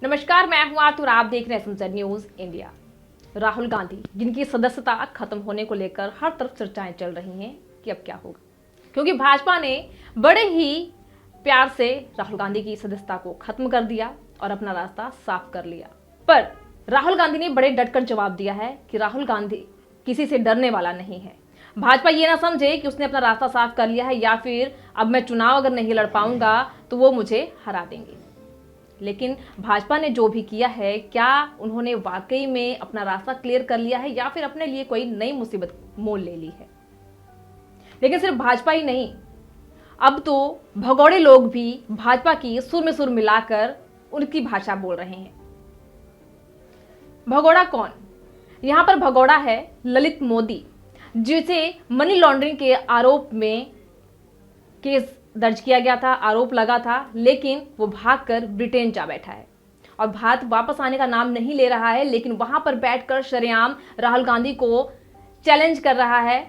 नमस्कार, मैं हूं आरती और आप देख रहे हैं एसएमजेड न्यूज इंडिया। राहुल गांधी जिनकी सदस्यता खत्म होने को लेकर हर तरफ चर्चाएं चल रही हैं कि अब क्या होगा, क्योंकि भाजपा ने बड़े ही प्यार से राहुल गांधी की सदस्यता को खत्म कर दिया और अपना रास्ता साफ कर लिया। पर राहुल गांधी ने बड़े डटकर जवाब दिया है कि राहुल गांधी किसी से डरने वाला नहीं है। भाजपा ये ना समझे कि उसने अपना रास्ता साफ कर लिया है या फिर अब मैं चुनाव अगर नहीं लड़ पाऊंगा तो वो मुझे हरा देंगे। लेकिन भाजपा ने जो भी किया है, क्या उन्होंने वाकई में अपना रास्ता क्लियर कर लिया है या फिर अपने लिए कोई नई मुसीबत मोल ले ली है? लेकिन सिर्फ भाजपा ही नहीं, अब तो भगोड़े लोग भी भाजपा की सुर में सुर मिलाकर उनकी भाषा बोल रहे हैं। भगोड़ा कौन? यहां पर भगोड़ा है ललित मोदी, जिसे मनी लॉन्ड्रिंग के आरोप में केस दर्ज किया गया था, आरोप लगा था, लेकिन वो भागकर ब्रिटेन जा बैठा है और भारत वापस आने का नाम नहीं ले रहा है। लेकिन वहां पर बैठकर शरेआम राहुल गांधी को चैलेंज कर रहा है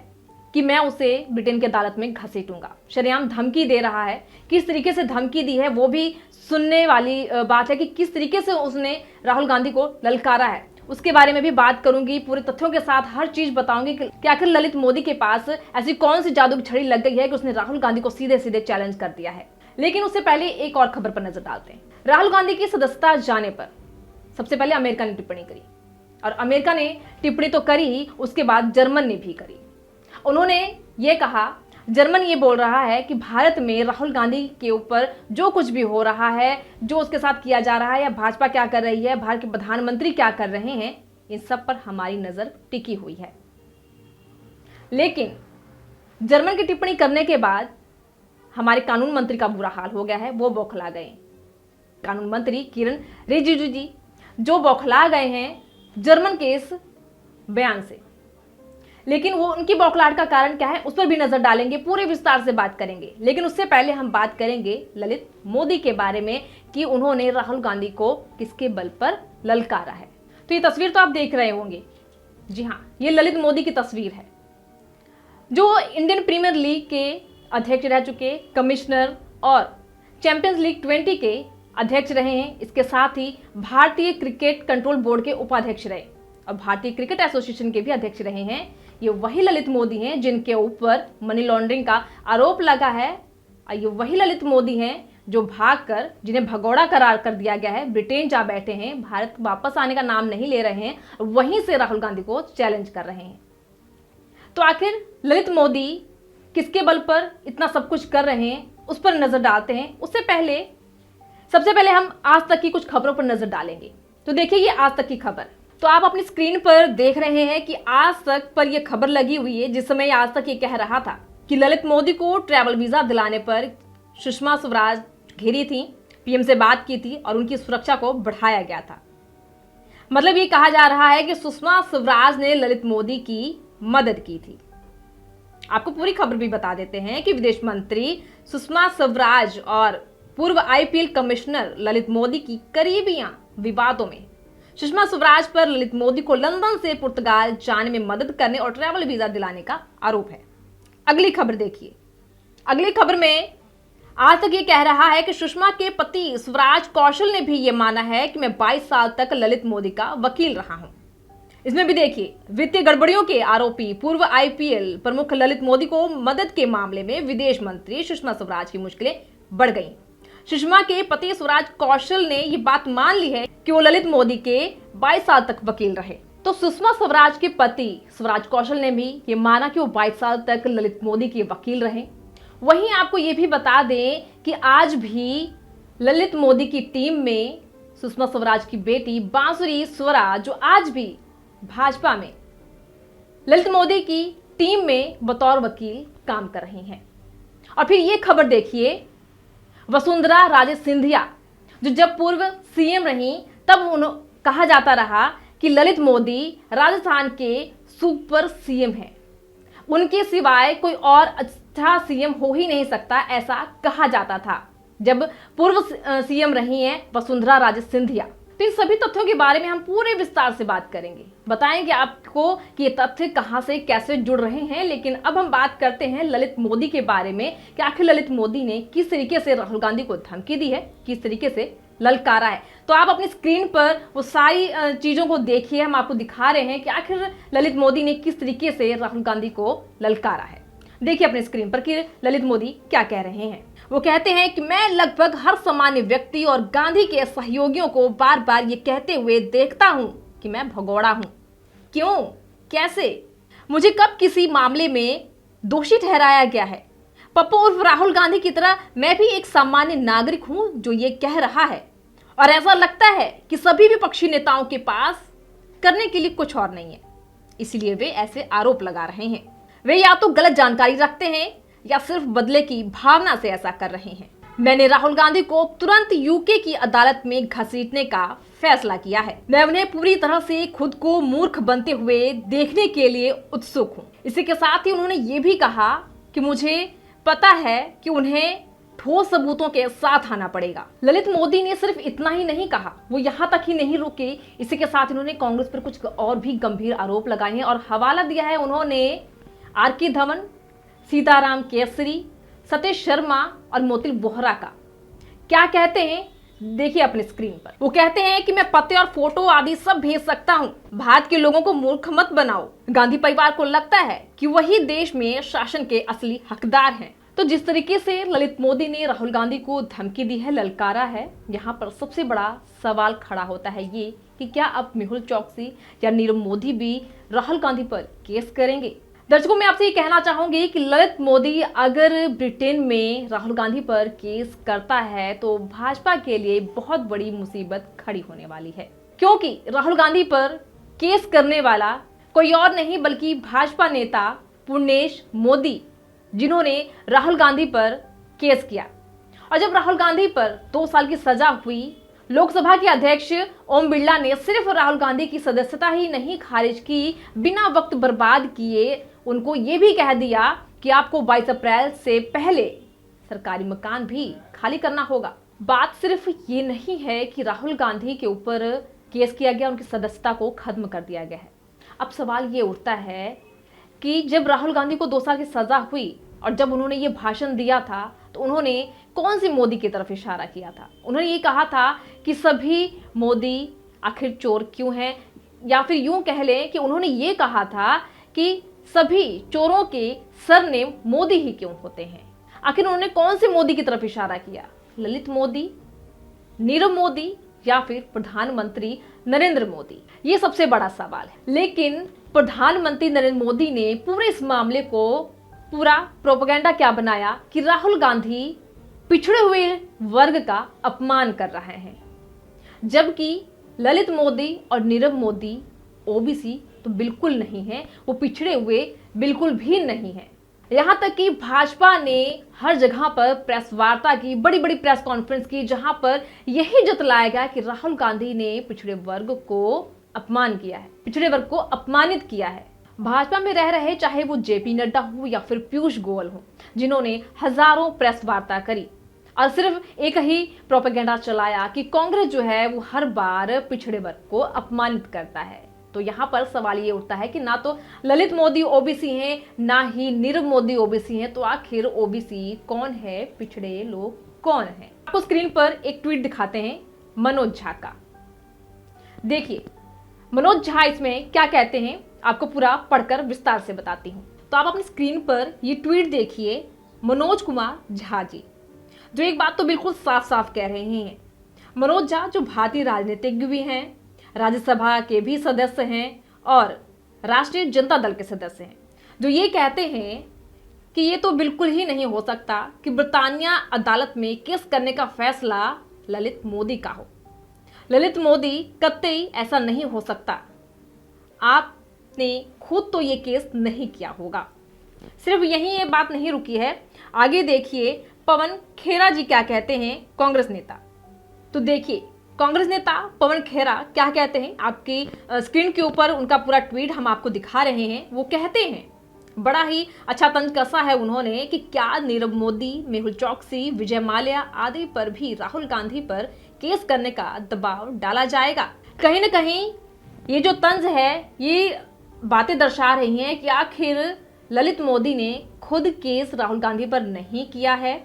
कि मैं उसे ब्रिटेन की अदालत में घसीटूंगा। शरेआम धमकी दे रहा है। किस तरीके से धमकी दी है वो भी सुनने वाली बात है कि किस तरीके से उसने राहुल गांधी को ललकारा है। उसके बारे में भी बात करूंगी, पूरे तथ्यों के साथ हर चीज बताऊंगी कि आखिर ललित मोदी के पास ऐसी कौन सी जादू की छड़ी लग गई है कि उसने राहुल गांधी को सीधे सीधे चैलेंज कर दिया है। लेकिन उससे पहले एक और खबर पर नजर डालते हैं। राहुल गांधी की सदस्यता जाने पर सबसे पहले अमेरिका ने टिप्पणी करी, और अमेरिका ने टिप्पणी तो करी ही, उसके बाद जर्मन ने भी करी। उन्होंने ये कहा, जर्मन ये बोल रहा है कि भारत में राहुल गांधी के ऊपर जो कुछ भी हो रहा है, जो उसके साथ किया जा रहा है, या भाजपा क्या कर रही है, भारत के प्रधानमंत्री क्या कर रहे हैं, इन सब पर हमारी नजर टिकी हुई है। लेकिन जर्मन की टिप्पणी करने के बाद हमारे कानून मंत्री का बुरा हाल हो गया है, वो बौखला गए। कानून मंत्री किरण रिजिजू जी जो बौखला गए हैं जर्मन के इस बयान से। लेकिन वो उनकी बौखलाहट का कारण क्या है उस पर भी नजर डालेंगे, पूरे विस्तार से बात करेंगे। लेकिन उससे पहले हम बात करेंगे ललित मोदी के बारे में कि उन्होंने राहुल गांधी को किसके बल पर ललकारा है। तो ये तस्वीर तो आप देख रहे होंगे, जी हाँ, ये ललित मोदी की तस्वीर है, जो इंडियन प्रीमियर लीग के अध्यक्ष रह चुके, कमिश्नर और चैंपियंस लीग 20 के अध्यक्ष रहे हैं। इसके साथ ही भारतीय क्रिकेट कंट्रोल बोर्ड के उपाध्यक्ष रहे और भारतीय क्रिकेट एसोसिएशन के भी अध्यक्ष रहे हैं। ये वही ललित मोदी हैं जिनके ऊपर मनी लॉन्ड्रिंग का आरोप लगा है। ये वही ललित मोदी हैं जो भागकर, जिन्हें भगोड़ा करार कर दिया गया है, ब्रिटेन जा बैठे हैं, भारत वापस आने का नाम नहीं ले रहे हैं, वहीं से राहुल गांधी को चैलेंज कर रहे हैं। तो आखिर ललित मोदी किसके बल पर इतना सब कुछ कर रहे हैं, उस पर नजर डालते हैं। उससे पहले सबसे पहले हम आज तक की कुछ खबरों पर नजर डालेंगे। तो देखिए, ये आज तक की खबर तो आप अपनी स्क्रीन पर देख रहे हैं कि आज तक पर यह खबर लगी हुई है, जिस समय आज तक ये कह रहा था कि ललित मोदी को ट्रैवल वीजा दिलाने पर सुषमा स्वराज घिरी थी, पीएम से बात की थी और उनकी सुरक्षा को बढ़ाया गया था। मतलब ये कहा जा रहा है कि सुषमा स्वराज ने ललित मोदी की मदद की थी। आपको पूरी खबर भी बता देते हैं कि विदेश मंत्री सुषमा स्वराज और पूर्व आईपीएल कमिश्नर ललित मोदी की करीबियां विवादों में। सुषमा स्वराज पर ललित मोदी को लंदन से पुर्तगाल जाने में मदद करने और ट्रैवल वीजा दिलाने का आरोप है। अगली खबर देखिए। अगली खबर में आज तक ये कह रहा है कि सुषमा के पति स्वराज कौशल ने भी ये माना है कि मैं 22 साल तक ललित मोदी का वकील रहा हूं। इसमें भी देखिए, वित्तीय गड़बड़ियों के आरोपी पूर्व आईपीएल प्रमुख ललित मोदी को मदद के मामले में विदेश मंत्री सुषमा स्वराज की मुश्किलें बढ़ गईं। सुषमा के पति स्वराज कौशल ने ये बात मान ली है कि वो ललित मोदी के 22 साल तक वकील रहे। तो सुषमा स्वराज के पति स्वराज कौशल ने भी ये माना कि वो 22 साल तक ललित मोदी के वकील रहे। वहीं आपको ये भी बता दें कि आज भी ललित मोदी की टीम में सुषमा स्वराज की बेटी बांसुरी स्वराज, जो आज भी भाजपा में ललित मोदी की टीम में बतौर वकील काम कर रही हैं। और फिर ये खबर देखिए, वसुंधरा राजे सिंधिया, जो जब पूर्व सीएम रही तब कहा जाता रहा कि ललित मोदी राजस्थान के सुपर सीएम हैं, उनके सिवाय कोई और अच्छा सीएम हो ही नहीं सकता, ऐसा कहा जाता था जब पूर्व सीएम रही हैं वसुंधरा राजे सिंधिया। तो इन सभी तथ्यों के बारे में हम पूरे विस्तार से बात करेंगे, बताएंगे आपको कि ये तथ्य कहां से कैसे जुड़ रहे हैं। लेकिन अब हम बात करते हैं ललित मोदी के बारे में कि आखिर ललित मोदी ने किस तरीके से राहुल गांधी को धमकी दी है, किस तरीके से ललकारा है। तो आप अपनी स्क्रीन पर वो सारी चीजों को देखिए, हम आपको दिखा रहे हैं कि आखिर ललित मोदी ने किस तरीके से राहुल गांधी को ललकारा है। देखिए अपनी स्क्रीन पर कि ललित मोदी क्या कह रहे हैं। वो कहते हैं कि मैं लगभग हर सामान्य व्यक्ति और गांधी के सहयोगियों को बार बार ये कहते हुए देखता हूं कि मैं भगोड़ा हूं। क्यों, कैसे, मुझे कब किसी मामले में दोषी ठहराया गया है? पप्पू उर्फ राहुल गांधी की तरह मैं भी एक सामान्य नागरिक हूं जो ये कह रहा है, और ऐसा लगता है कि सभी विपक्षी नेताओं के पास करने के लिए कुछ और नहीं है, इसलिए वे ऐसे आरोप लगा रहे हैं। वे या तो गलत जानकारी रखते हैं या सिर्फ बदले की भावना से ऐसा कर रहे हैं। मैंने राहुल गांधी को तुरंत यूके की अदालत में घसीटने का फैसला किया है। मैं उन्हें पूरी तरह से खुद को मूर्ख बनते हुए देखने के लिए उत्सुक हूँ। इसी के साथ ही उन्होंने ये भी कहा कि मुझे पता है कि उन्हें ठोस सबूतों के साथ आना पड़ेगा। ललित मोदी ने सिर्फ इतना ही नहीं कहा, वो यहाँ तक ही नहीं रुके। इसी के साथ इन्होंने कांग्रेस पर कुछ और भी गंभीर आरोप लगाए हैं और हवाला दिया है उन्होंने आर.के. धवन, सीताराम केसरी, सतीश शर्मा और मोतिल बोहरा का। क्या कहते हैं देखिए अपने स्क्रीन पर। वो कहते हैं कि मैं पते और फोटो आदि सब भेज सकता हूं, भारत के लोगों को मूर्ख मत बनाओ। गांधी परिवार को लगता है कि वही देश में शासन के असली हकदार हैं। तो जिस तरीके से ललित मोदी ने राहुल गांधी को धमकी दी है, ललकारा है, यहाँ पर सबसे बड़ा सवाल खड़ा होता है ये कि क्या अब मेहुल चौकसी या नीरव मोदी भी राहुल गांधी पर केस करेंगे? दर्शकों, मैं आपसे ये कहना चाहूंगी कि ललित मोदी अगर ब्रिटेन में राहुल गांधी पर केस करता है तो भाजपा के लिए बहुत बड़ी मुसीबत खड़ी होने वाली है, क्योंकि राहुल गांधी पर केस करने वाला कोई और नहीं बल्कि भाजपा नेता पुर्णेश मोदी, जिन्होंने राहुल गांधी पर केस किया। और जब राहुल गांधी पर 2 साल की सजा हुई, लोकसभा के अध्यक्ष ओम बिरला ने सिर्फ राहुल गांधी की सदस्यता ही नहीं खारिज की, बिना वक्त बर्बाद किए उनको ये भी कह दिया कि आपको 22 अप्रैल से पहले सरकारी मकान भी खाली करना होगा। बात सिर्फ ये नहीं है कि राहुल गांधी के ऊपर केस किया गया, उनकी सदस्यता को खत्म कर दिया गया है। अब सवाल ये उठता है कि जब राहुल गांधी को 2 साल की सजा हुई और जब उन्होंने ये भाषण दिया था तो उन्होंने कौन सी मोदी की तरफ इशारा किया था? उन्होंने ये कहा था कि सभी मोदी आखिर चोर क्यों हैं, या फिर यूं कह लें कि उन्होंने ये कहा था कि सभी चोरों के सरनेम मोदी ही क्यों होते हैं। आखिर उन्होंने कौन से मोदी की तरफ इशारा किया? ललित मोदी, नीरव मोदी या फिर प्रधानमंत्री नरेंद्र मोदी? ये सबसे बड़ा सवाल है। लेकिन प्रधानमंत्री नरेंद्र मोदी ने पूरे इस मामले को पूरा प्रोपेगेंडा क्या बनाया कि राहुल गांधी पिछड़े हुए वर्ग का अपमान कर रहे हैं, जबकि ललित मोदी और नीरव मोदी ओबीसी तो बिल्कुल नहीं है, वो पिछड़े हुए बिल्कुल भी नहीं है। यहाँ तक कि भाजपा ने हर जगह पर प्रेस वार्ता की, बड़ी बड़ी प्रेस कॉन्फ्रेंस की, जहां पर यही जतलाया गया कि राहुल गांधी ने पिछड़े वर्ग को अपमान किया है, पिछड़े वर्ग को अपमानित किया है। भाजपा में रह रहे चाहे वो जेपी नड्डा हो या फिर पीयूष गोयल हो, जिन्होंने हजारों प्रेस वार्ता करी और सिर्फ एक ही प्रोपेगेंडा चलाया कि कांग्रेस जो है वो हर बार पिछड़े वर्ग को अपमानित करता है। तो यहाँ पर सवाल ये उठता है कि ना तो ललित मोदी ओबीसी हैं, ना ही नीरव मोदी ओबीसी हैं, तो आखिर ओबीसी कौन है, पिछड़े लोग कौन हैं? आपको स्क्रीन पर एक ट्वीट दिखाते हैं मनोज झा का। देखिए मनोज झा इसमें क्या कहते हैं, आपको पूरा पढ़कर विस्तार से बताती हूँ। तो आप अपनी स्क्रीन पर ये ट्वीट देखिए, मनोज कुमार झा जी, जो एक बात तो बिल्कुल साफ साफ कह रहे हैं। मनोज झा जो भारतीय राजनीतिज्ञ भी हैं, राज्यसभा के भी सदस्य हैं और राष्ट्रीय जनता दल के सदस्य हैं, जो ये कहते हैं कि ये तो बिल्कुल ही नहीं हो सकता कि ब्रिटानिया अदालत में केस करने का फैसला ललित मोदी का हो। ललित मोदी कतई ऐसा नहीं हो सकता, आपने खुद तो ये केस नहीं किया होगा। सिर्फ यहीं ये बात नहीं रुकी है, आगे देखिए पवन खेरा जी क्या कहते हैं, कांग्रेस नेता। तो देखिए कांग्रेस नेता पवन खेरा क्या कहते हैं, आपकी स्क्रीन के ऊपर उनका पूरा ट्वीट हम आपको दिखा रहे हैं। वो कहते हैं, बड़ा ही अच्छा तंज कसा है उन्होंने कि क्या नीरव मोदी, मेहुल चौकसी, विजय माल्या आदि पर भी राहुल गांधी पर केस करने का दबाव डाला जाएगा। कहीं ना कहीं ये जो तंज है, ये बातें दर्शा रही हैं कि आखिर ललित मोदी ने खुद केस राहुल गांधी पर नहीं किया है,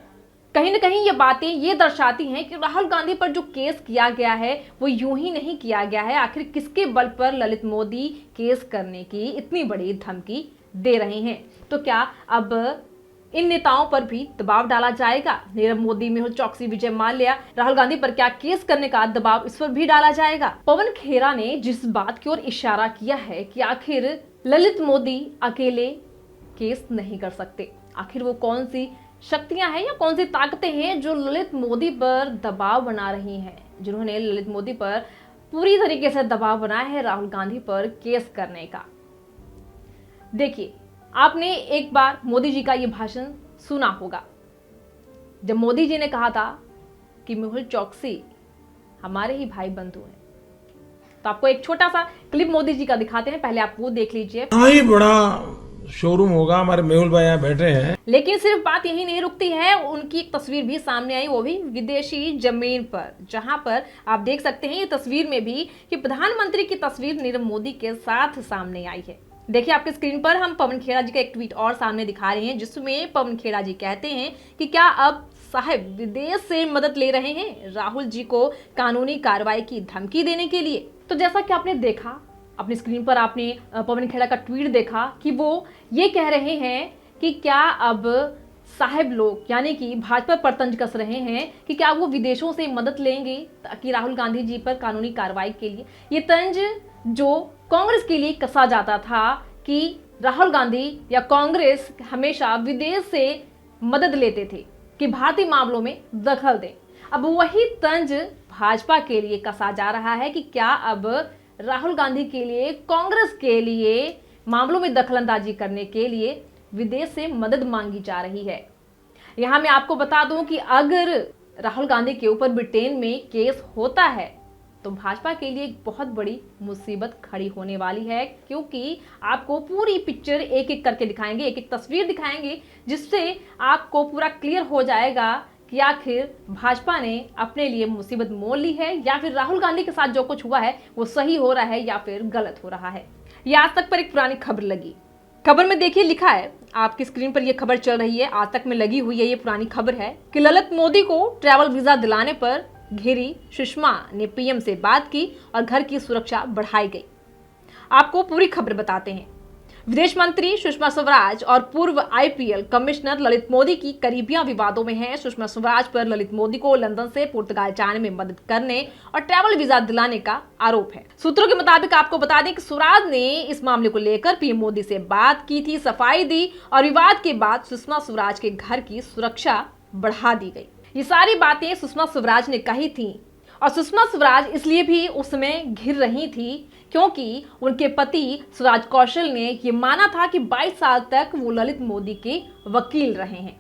कहीं ना कहीं ये बातें ये दर्शाती हैं कि राहुल गांधी पर जो केस किया गया है वो यूं ही नहीं किया गया है। आखिर किसके बल पर ललित मोदी केस करने की इतनी बड़ी धमकी दे रहे हैं? तो क्या अब इन नेताओं पर भी दबाव डाला जाएगा? नीरव मोदी, मेहुल चौकसी, विजय माल्या, राहुल गांधी पर क्या केस करने का दबाव इस पर भी डाला जाएगा? पवन खेरा ने जिस बात की ओर इशारा किया है कि आखिर ललित मोदी अकेले केस नहीं कर सकते, आखिर वो कौन सी शक्तियां हैं या कौन सी ताकतें हैं जो ललित मोदी पर दबाव बना रही हैं, जिन्होंने ललित मोदी पर पूरी तरीके से दबाव बनाया है राहुल गांधी पर केस करने का। देखिए, आपने एक बार मोदी जी का ये भाषण सुना होगा, जब मोदी जी ने कहा था कि मेहुल चौकसी हमारे ही भाई बंधु हैं। तो आपको एक छोटा सा क्लिप मोदी जी का दिखाते हैं, पहले आप वो देख लीजिए। ही बड़ा शोरूम होगा, हमारे मेहुल भाई यहाँ बैठे हैं। लेकिन सिर्फ बात यही नहीं रुकती है, उनकी एक तस्वीर भी सामने आई, वो भी विदेशी जमीन पर, जहां पर आप देख सकते हैं ये तस्वीर में भी कि प्रधानमंत्री की तस्वीर नीरव मोदी के साथ सामने आई है। देखिए आपके स्क्रीन पर हम पवन खेड़ा जी का एक ट्वीट और सामने दिखा रहे हैं, जिसमें पवन खेड़ा जी कहते हैं कि क्या अब साहब विदेश से मदद ले रहे हैं राहुल जी को कानूनी कार्रवाई की धमकी देने के लिए? तो जैसा कि आपने देखा अपनी स्क्रीन पर, आपने पवन खेड़ा का ट्वीट देखा कि वो ये कह रहे हैं कि क्या अब साहब लोग यानी कि भाजपा पर तंज कस रहे हैं कि क्या वो विदेशों से मदद लेंगे ताकि राहुल गांधी जी पर कानूनी कार्रवाई के लिए। ये तंज जो कांग्रेस के लिए कसा जाता था कि राहुल गांधी या कांग्रेस हमेशा विदेश से मदद लेते थे कि भारतीय मामलों में दखल दें, अब वही तंज भाजपा के लिए कसा जा रहा है कि क्या अब राहुल गांधी के लिए, कांग्रेस के लिए मामलों में दखलंदाजी करने के लिए विदेश से मदद मांगी जा रही है। यहां मैं आपको बता दूं कि अगर राहुल गांधी के ऊपर ब्रिटेन में केस होता है तो भाजपा के लिए एक बहुत बड़ी मुसीबत खड़ी होने वाली है, क्योंकि आपको पूरी पिक्चर एक एक करके दिखाएंगे, एक एक तस्वीर दिखाएंगे, जिससे आपको पूरा क्लियर हो जाएगा कि आखिर भाजपा ने अपने लिए मुसीबत मोल ली है या फिर राहुल गांधी के साथ जो कुछ हुआ है वो सही हो रहा है या फिर गलत हो रहा है। ये आज तक पर एक पुरानी खबर लगी, खबर में देखिए लिखा है, आपकी स्क्रीन पर ये खबर चल रही है, आज तक में लगी हुई है, ये पुरानी खबर है कि ललित मोदी को ट्रैवल वीजा दिलाने पर घिरी सुषमा ने पीएम से बात की और घर की सुरक्षा बढ़ाई गई। आपको पूरी खबर बताते हैं। विदेश मंत्री सुषमा स्वराज और पूर्व आईपीएल कमिश्नर ललित मोदी की करीबियां विवादों में हैं। सुषमा स्वराज पर ललित मोदी को लंदन से पुर्तगाल जाने में मदद करने और ट्रैवल वीजा दिलाने का आरोप है। सूत्रों के मुताबिक आपको बता दें कि स्वराज ने इस मामले को लेकर पीएम मोदी से बात की थी, सफाई दी और विवाद के बाद सुषमा स्वराज के घर की सुरक्षा बढ़ा दी गई। ये सारी बातें सुषमा स्वराज ने कही थी और सुषमा स्वराज इसलिए भी उस समय घिर रही थी क्योंकि उनके पति स्वराज कौशल ने ये माना था कि 22 साल तक वो ललित मोदी के वकील रहे हैं।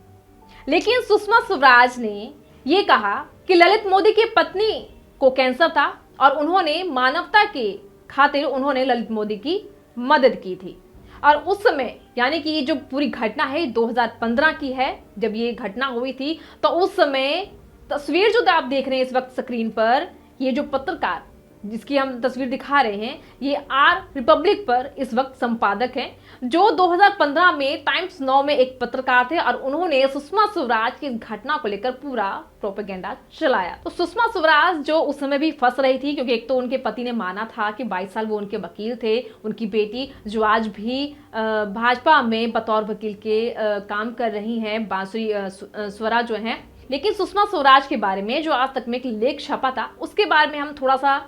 लेकिन सुषमा स्वराज ने ये कहा कि ललित मोदी की पत्नी को कैंसर था और उन्होंने मानवता के खातिर उन्होंने ललित मोदी की मदद की थी। और उस समय यानी कि ये जो पूरी घटना है 2015 की है, जब ये घटना हुई थी, तो उस समय तस्वीर जो आप देख रहे हैं इस वक्त स्क्रीन पर, ये जो पत्रकार जिसकी हम तस्वीर दिखा रहे हैं, ये आर रिपब्लिक पर इस वक्त संपादक हैं, जो 2015 में टाइम्स नाउ में एक पत्रकार थे और उन्होंने सुषमा स्वराज की घटना को लेकर पूरा प्रोपेगेंडा चलाया। तो सुषमा स्वराज जो उस समय भी फंस रही थी, क्योंकि एक तो उनके पति ने माना था कि 22 साल वो उनके वकील थे, उनकी बेटी जो आज भी भाजपा में बतौर वकील के काम कर रही हैं, बांसुरी स्वरा जो हैं। लेकिन सुषमा स्वराज के बारे में जो आज तक में एक लेख छपा था, उसके बारे में हम थोड़ा सा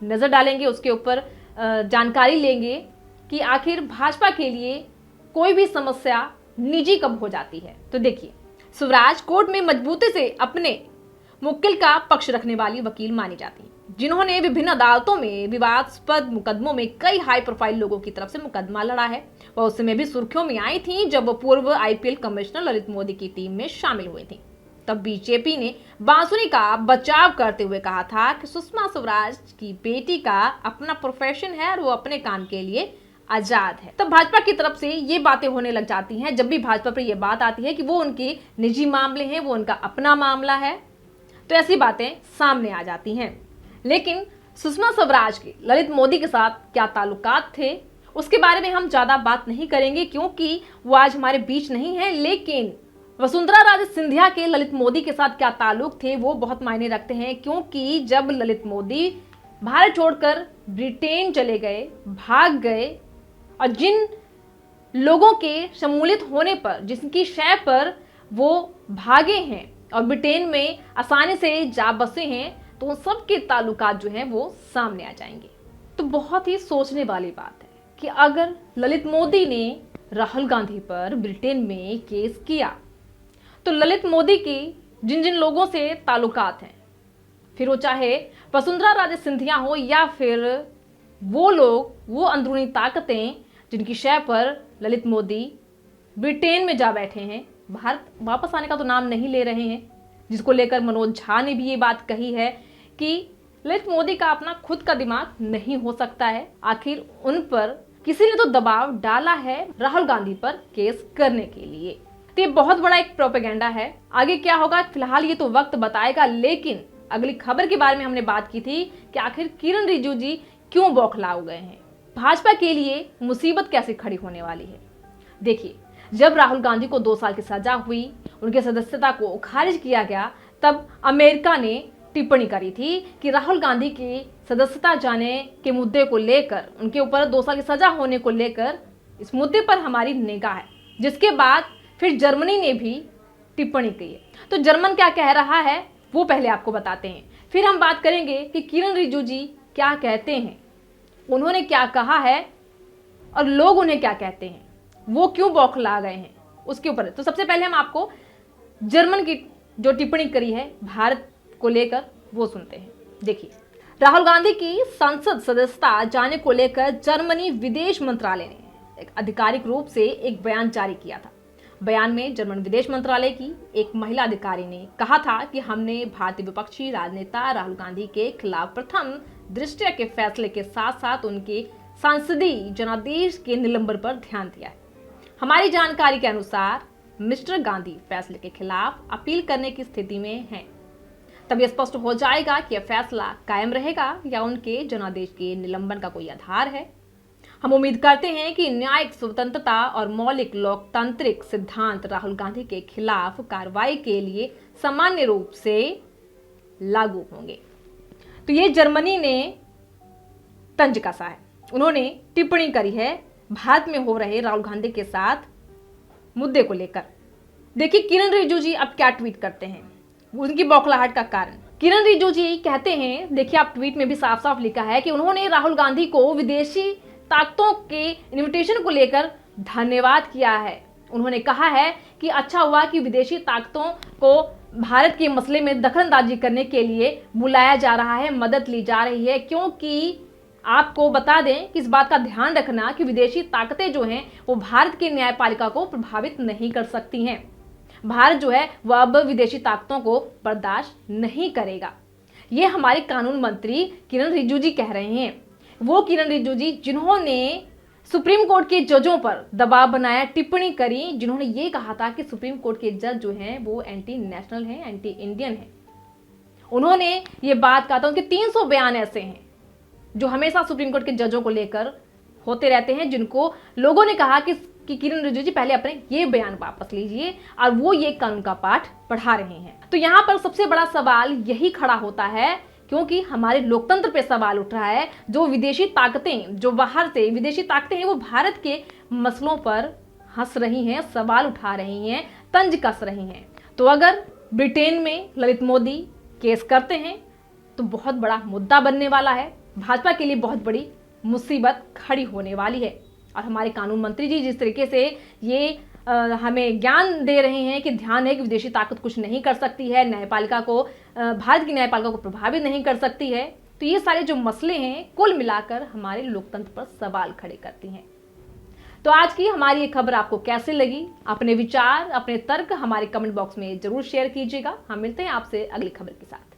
नजर डालेंगे, उसके ऊपर जानकारी लेंगे कि आखिर भाजपा के लिए कोई भी समस्या निजी कब हो जाती है। तो देखिए, स्वराज कोर्ट में मजबूती से अपने मुक्किल का पक्ष रखने वाली वकील मानी जाती हैं, जिन्होंने विभिन्न अदालतों में विवादास्पद मुकदमों में कई हाई प्रोफाइल लोगों की तरफ से मुकदमा लड़ा है। वह उस समय भी सुर्खियों में आई थी जब वो पूर्व आईपीएल कमिश्नर ललित मोदी की टीम में शामिल हुई थी। तब बीजेपी ने बांसुरी का बचाव करते हुए कहा था कि सुषमा स्वराज की बेटी का अपना प्रोफेशन है और वो अपने काम के लिए आजाद है। तब भाजपा की तरफ से ये बातें होने लग जाती हैं, जब भी भाजपा पर ये बात आती है कि वो उनके निजी मामले हैं, वो उनका अपना मामला है, तो ऐसी बातें सामने आ जाती हैं। लेकिन सुषमा स्वराज के ललित मोदी के साथ क्या ताल्लुकात थे, उसके बारे में हम ज्यादा बात नहीं करेंगे क्योंकि वो आज हमारे बीच नहीं है। लेकिन वसुंधरा राजे सिंधिया के ललित मोदी के साथ क्या ताल्लुक थे वो बहुत मायने रखते हैं, क्योंकि जब ललित मोदी भारत छोड़कर ब्रिटेन चले गए, भाग गए, और जिन लोगों के शमूलियत होने पर, जिनकी शय पर वो भागे हैं और ब्रिटेन में आसानी से जा बसे हैं, तो उन सब के ताल्लुकात जो हैं वो सामने आ जाएंगे। तो बहुत ही सोचने वाली बात है कि अगर ललित मोदी ने राहुल गांधी पर ब्रिटेन में केस किया, तो ललित मोदी की जिन जिन लोगों से ताल्लुकात हैं, फिर वो चाहे वसुंधरा राजे सिंधिया हो या फिर वो लोग, वो अंदरूनी ताकतें जिनकी शय पर ललित मोदी ब्रिटेन में जा बैठे हैं, भारत वापस आने का तो नाम नहीं ले रहे हैं, जिसको लेकर मनोज झा ने भी ये बात कही है कि ललित मोदी का अपना खुद का दिमाग नहीं हो सकता है, आखिर उन पर किसी ने तो दबाव डाला है राहुल गांधी पर केस करने के लिए। तो ये बहुत बड़ा एक प्रोपेगेंडा है। आगे क्या होगा फिलहाल ये तो वक्त बताएगा, लेकिन अगली खबर के बारे में हमने बात की थी कि आखिर किरण रिजिजू जी क्यों बौखलाए गए हैं, भाजपा के लिए मुसीबत कैसे खड़ी होने वाली है। देखिए, जब राहुल गांधी को 2 साल की सजा हुई, उनके सदस्यता को खारिज किया गया, तब अमेरिका ने टिप्पणी करी थी कि राहुल गांधी की सदस्यता जाने के मुद्दे को लेकर, उनके ऊपर 2 साल की सजा होने को लेकर इस मुद्दे पर हमारी निगाह है। जिसके बाद फिर जर्मनी ने भी टिप्पणी की है। तो जर्मन क्या कह रहा है वो पहले आपको बताते हैं, फिर हम बात करेंगे कि किरण रिजिजू जी क्या कहते हैं, उन्होंने क्या कहा है और लोग उन्हें क्या कहते हैं, वो क्यों बौखला गए हैं, उसके ऊपर। तो सबसे पहले हम आपको जर्मन की जो टिप्पणी करी है भारत को लेकर वो सुनते हैं। देखिए, राहुल गांधी की संसद सदस्यता जाने को लेकर जर्मनी विदेश मंत्रालय ने एक आधिकारिक रूप से एक बयान जारी किया था। बयान में जर्मन विदेश मंत्रालय की एक महिला अधिकारी ने कहा था कि हमने भारतीय विपक्षी राजनेता राहुल गांधी के खिलाफ प्रथम दृष्टया के फैसले के साथ साथ उनके सांसदीय जनादेश के निलंबन पर ध्यान दिया है। हमारी जानकारी के अनुसार मिस्टर गांधी फैसले के खिलाफ अपील करने की स्थिति में हैं। तब यह स्पष्ट हो जाएगा कि यह फैसला कायम रहेगा या उनके जनादेश के निलंबन का कोई आधार है। हम उम्मीद करते हैं कि न्यायिक स्वतंत्रता और मौलिक लोकतांत्रिक सिद्धांत राहुल गांधी के खिलाफ कार्रवाई के लिए सामान्य रूप से लागू होंगे। तो ये जर्मनी ने तंज कसा है, उन्होंने टिप्पणी करी है भारत में हो रहे राहुल गांधी के साथ मुद्दे को लेकर। देखिए किरण रिजिजू जी अब क्या ट्वीट करते हैं, उनकी बौखलाहट का कारण। किरण रिजिजू जी कहते हैं, देखिए आप ट्वीट में भी साफ साफ लिखा है कि उन्होंने राहुल गांधी को विदेशी ताकतों के इनविटेशन को लेकर धन्यवाद किया है। उन्होंने कहा है कि अच्छा हुआ कि विदेशी ताकतों को भारत के मसले में दखलंदाजी करने के लिए बुलाया जा रहा है, मदद ली जा रही है, क्योंकि आपको बता दें कि इस बात का ध्यान रखना कि विदेशी ताकतें जो हैं वो भारत की न्यायपालिका को प्रभावित नहीं कर सकती हैं। भारत जो है वह अब विदेशी ताकतों को बर्दाश्त नहीं करेगा। ये हमारे कानून मंत्री किरण रिजिजू जी कह रहे हैं। वो किरण रिजिजू जी जिन्होंने सुप्रीम कोर्ट के जजों पर दबाव बनाया, टिप्पणी करी, जिन्होंने ये कहा था कि सुप्रीम कोर्ट के जज जो हैं वो एंटी नेशनल हैं, एंटी इंडियन हैं। उन्होंने ये बात कहा था। उनके 300 बयान ऐसे हैं जो हमेशा सुप्रीम कोर्ट के जजों को लेकर होते रहते हैं, जिनको लोगों ने कहा कि किरण रिजिजू जी पहले अपने ये बयान वापस लीजिए, और वो ये कानून का पाठ पढ़ा रहे हैं। तो यहाँ पर सबसे बड़ा सवाल यही खड़ा होता है, क्योंकि हमारे लोकतंत्र पे सवाल उठ रहा है। जो विदेशी ताकतें, जो बाहर से विदेशी ताकतें हैं, वो भारत के मसलों पर हंस रही हैं, सवाल उठा रही हैं, तंज कस रही हैं। तो अगर ब्रिटेन में ललित मोदी केस करते हैं तो बहुत बड़ा मुद्दा बनने वाला है, भाजपा के लिए बहुत बड़ी मुसीबत खड़ी होने वाली है। और हमारे कानून मंत्री जी जिस तरीके से ये हमें ज्ञान दे रहे हैं कि ध्यान है कि विदेशी ताकत कुछ नहीं कर सकती है, न्यायपालिका को, भारत की न्यायपालिका को प्रभावित नहीं कर सकती है, तो ये सारे जो मसले हैं कुल मिलाकर हमारे लोकतंत्र पर सवाल खड़े करती हैं। तो आज की हमारी ये खबर आपको कैसे लगी? अपने विचार, अपने तर्क हमारे कमेंट बॉक्स में जरूर शेयर कीजिएगा। हम मिलते हैं आपसे अगली खबर के साथ।